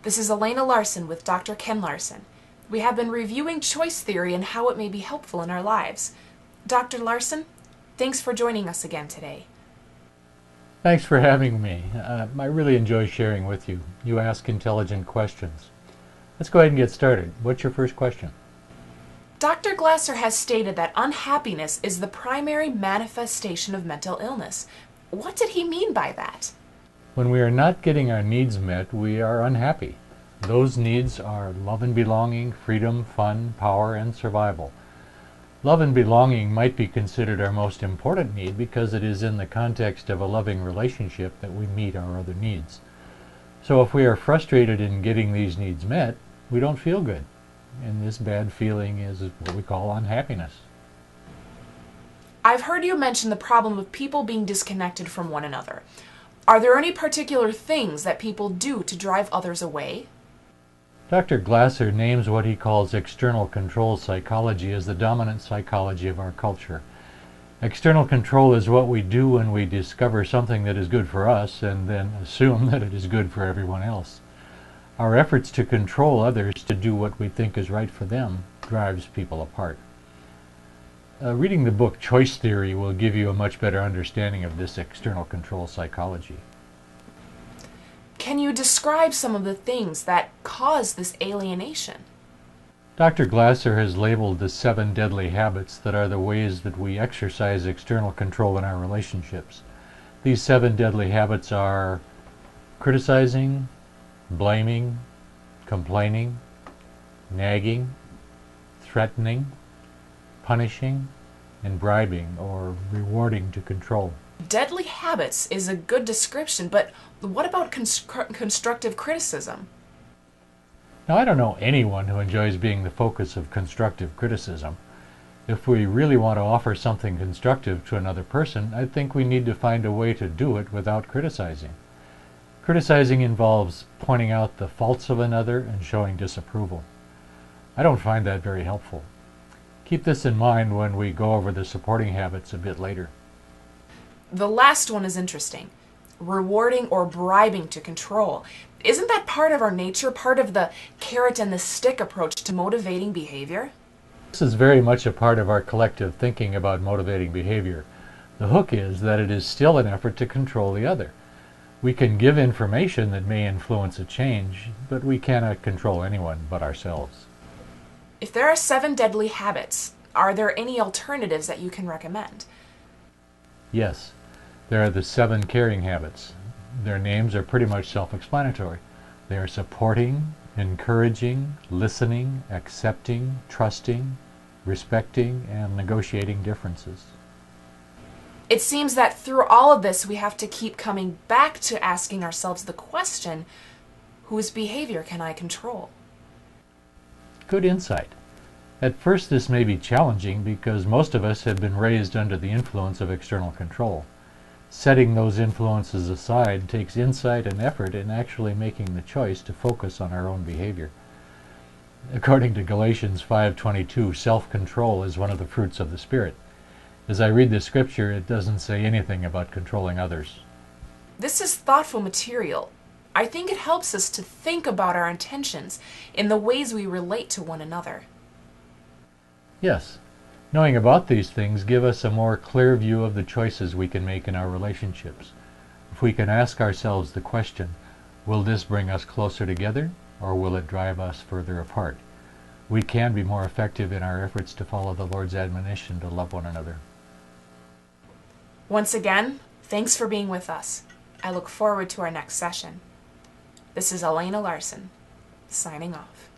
This is Elena Larson with Dr. Ken Larson. We have been reviewing choice theory and how it may be helpful in our lives. Dr. Larson, thanks for joining us again today. Thanks for having me. I really enjoy sharing with you. You ask intelligent questions. Let's go ahead and get started. What's your first question? Dr. Glasser has stated that unhappiness is the primary manifestation of mental illness. What did he mean by that? When we are not getting our needs met, we are unhappy. Those needs are love and belonging, freedom, fun, power, and survival. Love and belonging might be considered our most important need because it is in the context of a loving relationship that we meet our other needs. So if we are frustrated in getting these needs met, we don't feel good. And this bad feeling is what we call unhappiness. I've heard you mention the problem of people being disconnected from one another. Are there any particular things that people do to drive others away? Dr. Glasser names what he calls external control psychology as the dominant psychology of our culture. External control is what we do when we discover something that is good for us and then assume that it is good for everyone else. Our efforts to control others to do what we think is right for them drives people apart. Reading the book Choice Theory will give you a much better understanding of this external control psychology. Can you describe some of the things that cause this alienation? Dr. Glasser has labeled the 7 deadly habits that are the ways that we exercise external control in our relationships. These 7 deadly habits are criticizing, blaming, complaining, nagging, threatening, punishing, and bribing or rewarding to control. Deadly habits is a good description, but what about constructive criticism? Now, I don't know anyone who enjoys being the focus of constructive criticism. If we really want to offer something constructive to another person, I think we need to find a way to do it without criticizing. Criticizing involves pointing out the faults of another and showing disapproval. I don't find that very helpful. Keep this in mind when we go over the supporting habits a bit later. The last one is interesting. Rewarding or bribing to control. Isn't that part of our nature, part of the carrot and the stick approach to motivating behavior? This is very much a part of our collective thinking about motivating behavior. The hook is that it is still an effort to control the other. We can give information that may influence a change, but we cannot control anyone but ourselves. If there are 7 deadly habits, are there any alternatives that you can recommend? Yes, there are the 7 caring habits. Their names are pretty much self-explanatory. They are supporting, encouraging, listening, accepting, trusting, respecting, and negotiating differences. It seems that through all of this, we have to keep coming back to asking ourselves the question, whose behavior can I control? Good insight. At first this may be challenging because most of us have been raised under the influence of external control. Setting those influences aside takes insight and effort in actually making the choice to focus on our own behavior. According to Galatians 5:22, self-control is one of the fruits of the Spirit. As I read the scripture, it doesn't say anything about controlling others. This is thoughtful material. I think it helps us to think about our intentions in the ways we relate to one another. Yes, knowing about these things give us a more clear view of the choices we can make in our relationships. If we can ask ourselves the question, will this bring us closer together or will it drive us further apart? We can be more effective in our efforts to follow the Lord's admonition to love one another. Once again, thanks for being with us. I look forward to our next session. This is Elena Larson, signing off.